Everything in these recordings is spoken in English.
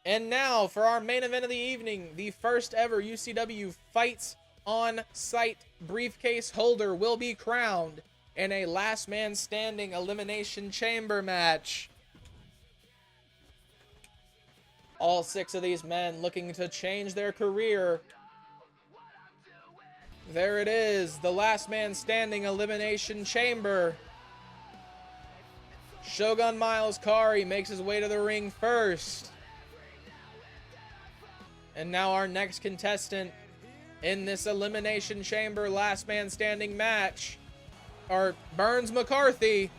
And now for our main event of the evening, the first ever UCW Fights on Site briefcase holder will be crowned in a last man standing elimination chamber match. All 6 of these men looking to change their career. There it is, the last man standing elimination chamber. Shogun Miles Kari makes his way to the ring first. And now our next contestant in this elimination chamber last man standing match are Burns McCarthy.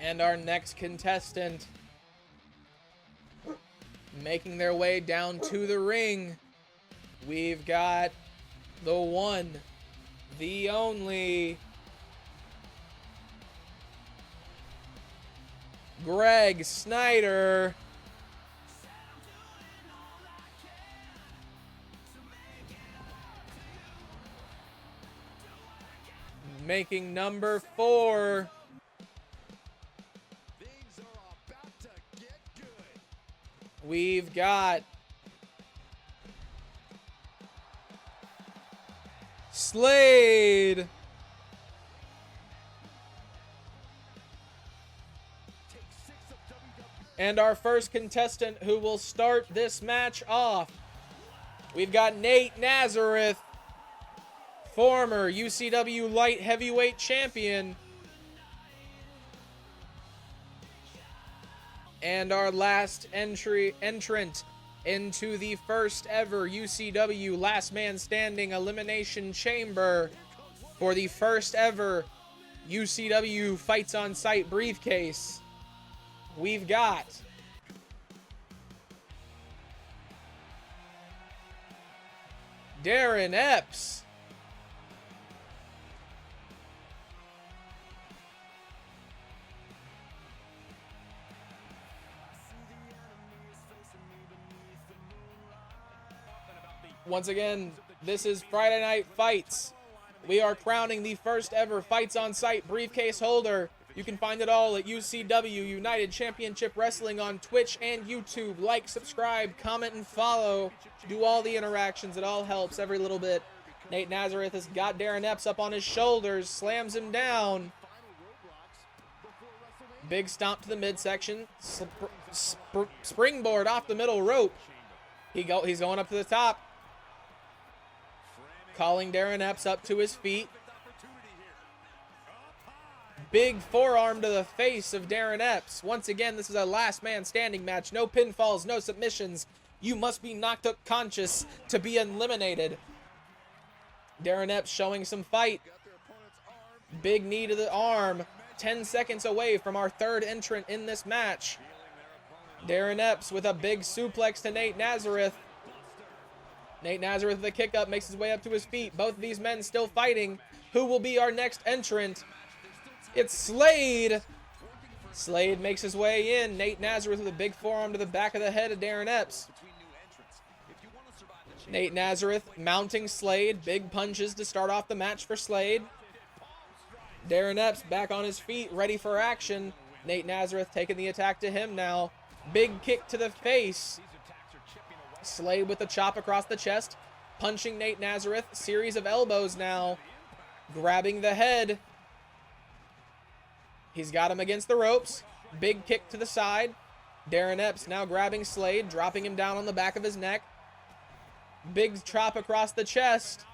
And our next contestant making their way down to the ring, we've got the one, the only Greg Snyder. Making number 4. We've got Slade. And our first contestant who will start this match off, we've got Nate Nazareth, former UCW light heavyweight champion. And our last entrant into the first ever UCW last man standing elimination chamber for the first ever UCW Fights on Site briefcase, we've got Darren Epps. Once again, this is Friday Night Fights. We are crowning the first ever Fights on Site briefcase holder. You can find it all at UCW United Championship Wrestling on Twitch and YouTube. Like, subscribe, comment, and follow. Do all the interactions. It all helps every little bit. Nate Nazareth has got Darren Epps up on his shoulders, slams him down. Big stomp to the midsection. Springboard off the middle rope. He's going up to the top. Calling Darren Epps up to his feet. Big forearm to the face of Darren Epps. Once again, this is a last man standing match. No pinfalls, no submissions. You must be knocked unconscious to be eliminated. Darren Epps showing some fight. Big knee to the arm. 10 seconds away from our third entrant in this match. Darren Epps with a big suplex to Nate Nazareth. Nate Nazareth with a kick up, makes his way up to his feet. Both of these men still fighting. Who will be our next entrant? It's Slade. Slade makes his way in. Nate Nazareth with a big forearm to the back of the head of Darren Epps. Nate Nazareth mounting Slade. Big punches to start off the match for Slade. Darren Epps back on his feet, ready for action. Nate Nazareth taking the attack to him now. Big kick to the face. Slade with a chop across the chest, punching Nate Nazareth. Series of elbows now, grabbing the head. He's got him against the ropes. Big kick to the side. Darren Epps now grabbing Slade, dropping him down on the back of his neck. Big chop across the chest.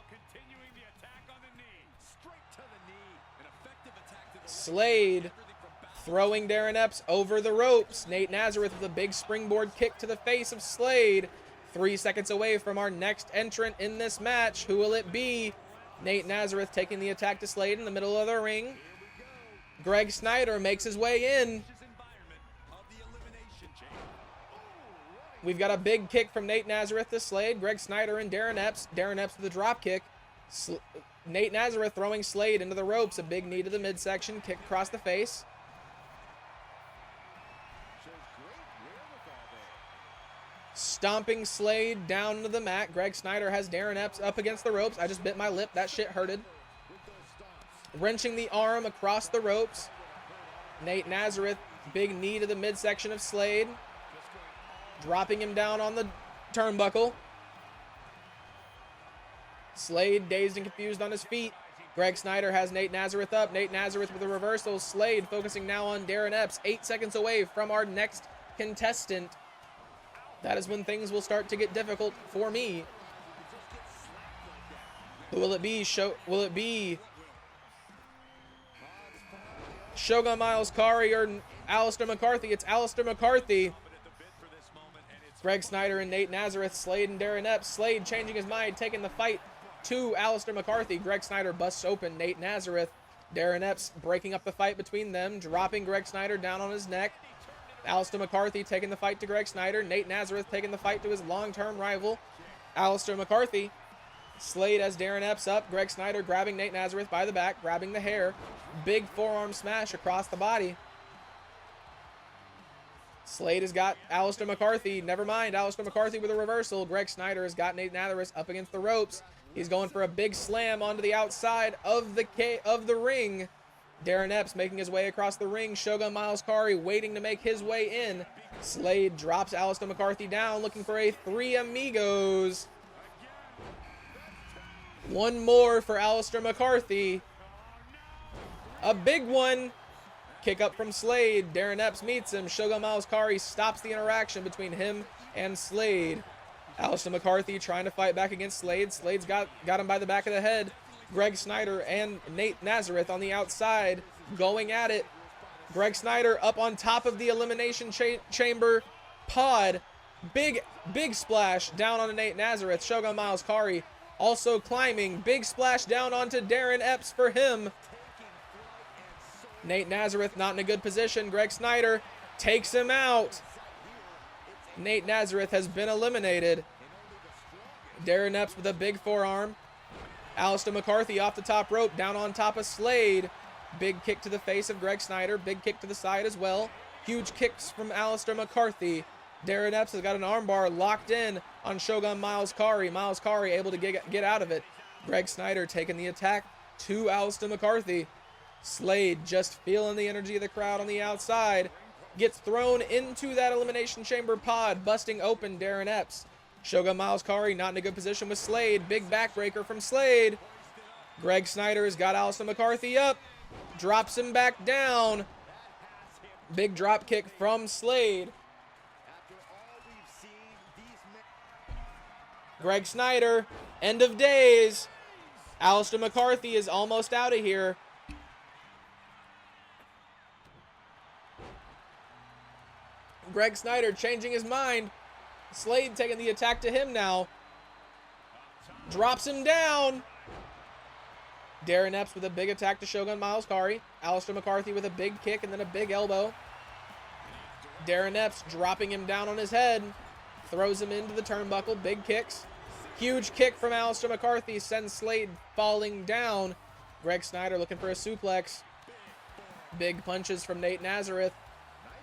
Slade throwing Darren Epps over the ropes. Nate Nazareth with a big springboard kick to the face of Slade. 3 seconds away from our next entrant in this match. Who will it be? Nate Nazareth taking the attack to Slade in the middle of the ring. Greg Snyder makes his way in. We've got a big kick from Nate Nazareth to Slade. Greg Snyder and Darren Epps. Darren Epps with a drop kick. Nate Nazareth throwing Slade into the ropes. A big knee to the midsection. Kick across the face. Stomping Slade down to the mat. Greg Snyder has Darren Epps up against the ropes. I just bit my lip. That shit hurted. Wrenching the arm across the ropes. Nate Nazareth Big knee to the midsection of Slade. Dropping him down on the turnbuckle. Slade dazed and confused on his feet. Greg Snyder has Nate Nazareth up. Nate Nazareth with a reversal. Slade focusing now on Darren Epps. 8 seconds away from our next contestant. That is when things will start to get difficult for me. Who will it be? Will it be Shogun Miles Kari or Alistair McCarthy? It's Alistair McCarthy. Greg Snyder and Nate Nazareth. Slade and Darren Epps. Slade changing his mind, taking the fight to Alistair McCarthy. Greg Snyder busts open Nate Nazareth. Darren Epps breaking up the fight between them, dropping Greg Snyder down on his neck. Alistair McCarthy taking the fight to Greg Snyder. Nate Nazareth taking the fight to his long-term rival, Alistair McCarthy. Slade has Darren Epps up. Greg Snyder grabbing Nate Nazareth by the back, grabbing the hair. Big forearm smash across the body. Slade has got Alistair McCarthy. Never mind, Alistair McCarthy with a reversal. Greg Snyder has got Nate Nazareth up against the ropes. He's going for a big slam onto the outside of the ring. Darren Epps making his way across the ring. Shogun Miles Kari waiting to make his way in. Slade drops Alistair McCarthy down, looking for a Three Amigos. One more for Alistair McCarthy. A big one. Kick up from Slade. Darren Epps meets him. Shogun Miles Kari stops the interaction between him and Slade. Alistair McCarthy trying to fight back against Slade. Slade's got him by the back of the head. Greg Snyder and Nate Nazareth on the outside going at it. Greg Snyder up on top of the elimination chamber pod. Big splash down on Nate Nazareth. Shogun Miles Kari also climbing. Big splash down onto Darren Epps for him. Nate Nazareth not in a good position. Greg Snyder takes him out. Nate Nazareth has been eliminated. Darren Epps with a big forearm. Alistair McCarthy off the top rope, down on top of Slade. Big kick to the face of Greg Snyder. Big kick to the side as well. Huge kicks from Alistair McCarthy. Darren Epps has got an armbar locked in on Shogun Miles Kari. Miles Kari able to get out of it. Greg Snyder taking the attack to Alistair McCarthy. Slade just feeling the energy of the crowd on the outside. Gets thrown into that elimination chamber pod, busting open Darren Epps. Shogun Miles Kari not in a good position with Slade. Big backbreaker from Slade. Greg Snyder has got Alistair McCarthy up. Drops him back down. Big drop kick from Slade. Greg Snyder, end of days. Alistair McCarthy is almost out of here. Greg Snyder changing his mind. Slade taking the attack to him now. Drops him down. Darren Epps with a big attack to Shogun Miles Kari. Alistair McCarthy with a big kick and then a big elbow. Darren Epps dropping him down on his head. Throws him into the turnbuckle. Big kicks. Huge kick from Alistair McCarthy sends Slade falling down. Greg Snyder looking for a suplex. Big punches from Nate Nazareth.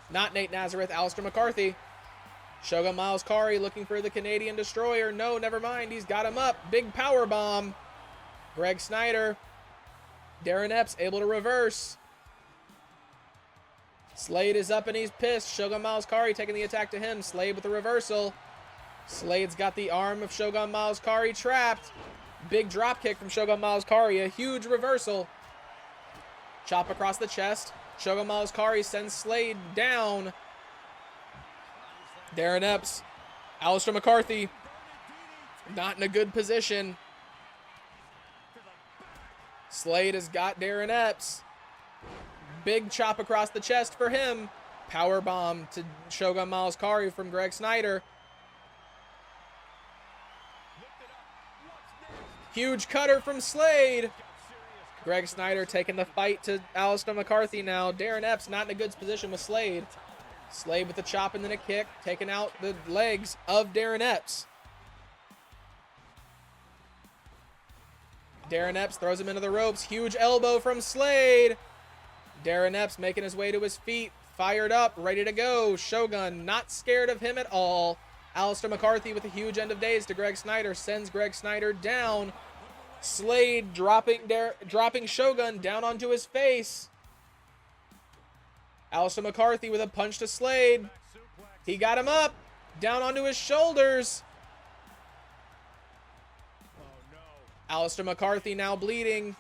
Not Nate Nazareth, Alistair McCarthy. Shogun Miles Kari looking for the Canadian Destroyer. No, never mind. He's got him up. Big power bomb. Greg Snyder. Darren Epps able to reverse. Slade is up and he's pissed. Shogun Miles Kari taking the attack to him. Slade with a reversal. Slade's got the arm of Shogun Miles Kari trapped. Big drop kick from Shogun Miles Kari. A huge reversal. Chop across the chest. Shogun Miles Kari sends Slade down. Darren Epps. Alistair McCarthy. Not in a good position. Slade has got Darren Epps. Big chop across the chest for him. Power bomb to Shogun Miles Kari from Greg Snyder. Huge cutter from Slade. Greg Snyder taking the fight to Alistair McCarthy now. Darren Epps not in a good position with Slade. Slade with a chop and then a kick, taking out the legs of Darren Epps. Darren Epps throws him into the ropes. Huge elbow from Slade. Darren Epps making his way to his feet. Fired up, ready to go. Shogun not scared of him at all. Alistair McCarthy with a huge end of days to Greg Snyder. Sends Greg Snyder down. Slade dropping Shogun down onto his face. Alistair McCarthy with a punch to Slade. He got him up, down onto his shoulders. Alistair McCarthy now bleeding.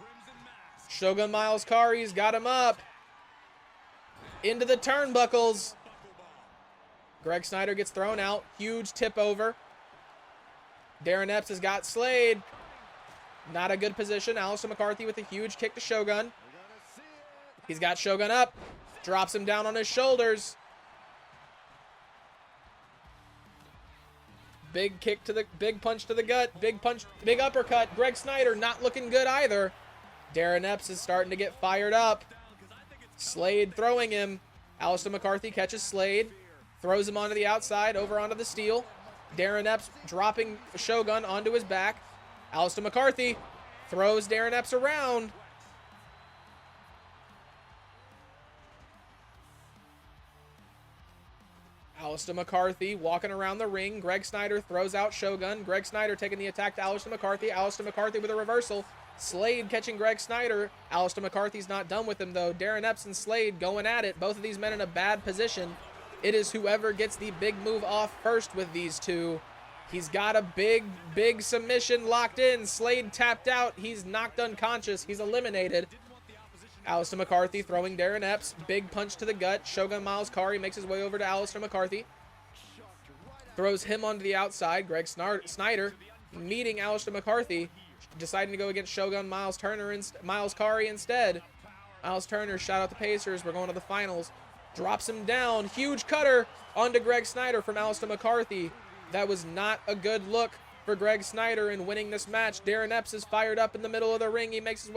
Shogun Miles Kari's got him up. Into the turnbuckles. Greg Snyder gets thrown out. Huge tip over. Darren Epps has got Slade. Not a good position. Alistair McCarthy with a huge kick to Shogun. He's got Shogun up. Drops him down on his shoulders. Big kick to the, big punch to the gut. Big punch, big uppercut. Greg Snyder not looking good either. Darren Epps is starting to get fired up. Slade throwing him. Alistair McCarthy catches Slade. Throws him onto the outside, over onto the steel. Darren Epps dropping Shogun onto his back. Alistair McCarthy throws Darren Epps around. Alistair McCarthy walking around the ring. Greg Snyder throws out Shogun. Greg Snyder taking the attack to Alistair McCarthy. Alistair McCarthy with a reversal. Slade catching Greg Snyder. Alistair McCarthy's not done with him, though. Darren Epps and Slade going at it. Both of these men in a bad position. It is whoever gets the big move off first with these two. He's got a big submission locked in. Slade tapped out. He's knocked unconscious. He's eliminated. Alistair McCarthy throwing Darren Epps. Big punch to the gut. Shogun Miles Kari makes his way over to Alistair McCarthy. Throws him onto the outside. Greg Snyder meeting Alistair McCarthy. Deciding to go against Shogun Miles Kari instead. Miles Turner, shout out the Pacers. We're going to the finals. Drops him down. Huge cutter onto Greg Snyder from Alistair McCarthy. That was not a good look for Greg Snyder in winning this match. Darren Epps is fired up in the middle of the ring. He makes his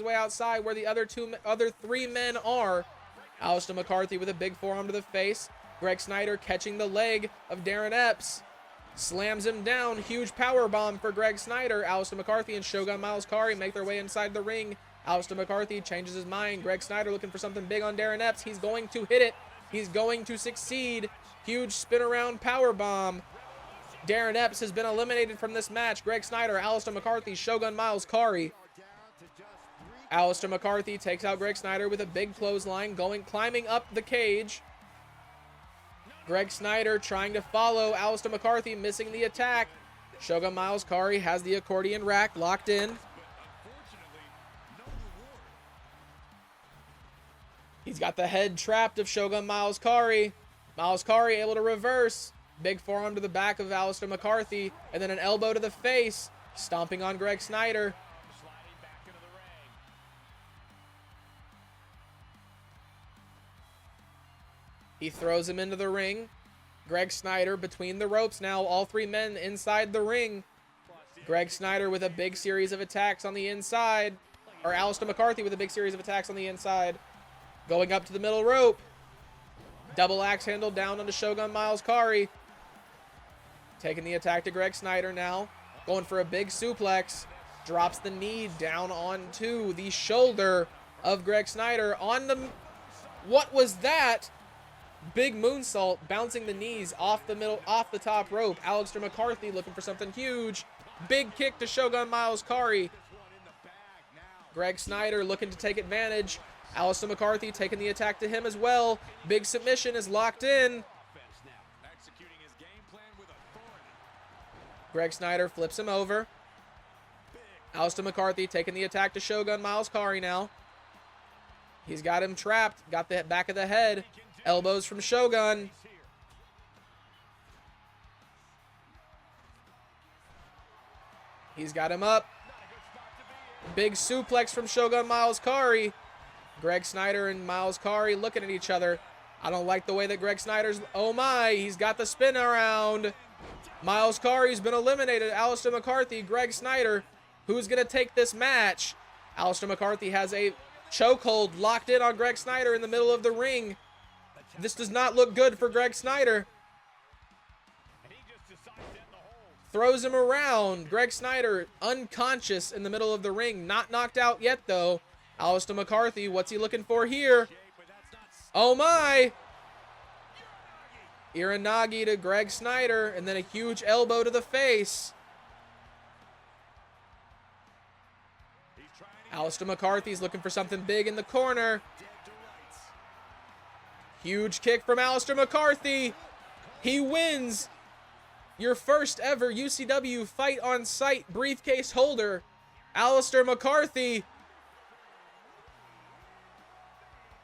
way outside where the other three men are. Alistair McCarthy with a big forearm to the face. Greg Snyder catching the leg of Darren Epps. Slams him down. Huge power bomb for Greg Snyder. Alistair McCarthy and Shogun Miles Kari make their way inside the ring. Alistair McCarthy changes his mind. Greg Snyder looking for something big on Darren Epps. He's going to hit it. He's going to succeed. Huge spin around power bomb. Darren Epps has been eliminated from this match. Greg Snyder, Alistair McCarthy, Shogun Miles Kari. Alistair McCarthy takes out Greg Snyder with a big clothesline, climbing up the cage. Greg Snyder trying to follow Alistair McCarthy, missing the attack. Shogun Miles Kari has the accordion rack locked in. He's got the head trapped of Shogun Miles Kari. Miles Kari able to reverse. Big forearm to the back of Alistair McCarthy. And then an elbow to the face. Stomping on Greg Snyder. He throws him into the ring. Greg Snyder between the ropes now. All three men inside the ring. Greg Snyder with a big series of attacks on the inside. Or Alistair McCarthy with a big series of attacks on the inside. Going up to the middle rope. Double axe handle down onto Shogun Miles Kari. Taking the attack to Greg Snyder now. Going for a big suplex. Drops the knee down onto the shoulder of Greg Snyder. On the... What was that? Big moonsault, bouncing the knees off the top rope. Alistair McCarthy looking for something huge. Big kick to Shogun Miles Kari. Greg Snyder looking to take advantage. Alistair McCarthy taking the attack to him as well. Big submission is locked in. Greg Snyder flips him over. Alistair McCarthy taking the attack to Shogun Miles Kari now. He's got him trapped. Got the back of the head. Elbows from Shogun. He's got him up. Big suplex from Shogun Miles Kari. Greg Snyder and Miles Kari looking at each other. I don't like the way that Greg Snyder's... Oh my, he's got the spin around. Miles Kari's been eliminated. Alistair McCarthy, Greg Snyder. Who's going to take this match? Alistair McCarthy has a chokehold locked in on Greg Snyder in the middle of the ring. This does not look good for Greg Snyder. Throws him around. Greg Snyder unconscious in the middle of the ring. Not knocked out yet, though. Alistair McCarthy, what's he looking for here? Oh, my. Iranagi to Greg Snyder, and then a huge elbow to the face. Alistair McCarthy's looking for something big in the corner. Huge kick from Alistair McCarthy. He wins your first ever UCW Fight on Sight briefcase holder, Alistair McCarthy.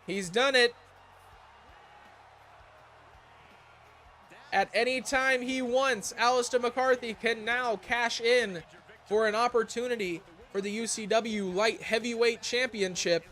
He's done it. At any time he wants, Alistair McCarthy can now cash in for an opportunity for the UCW Light Heavyweight Championship.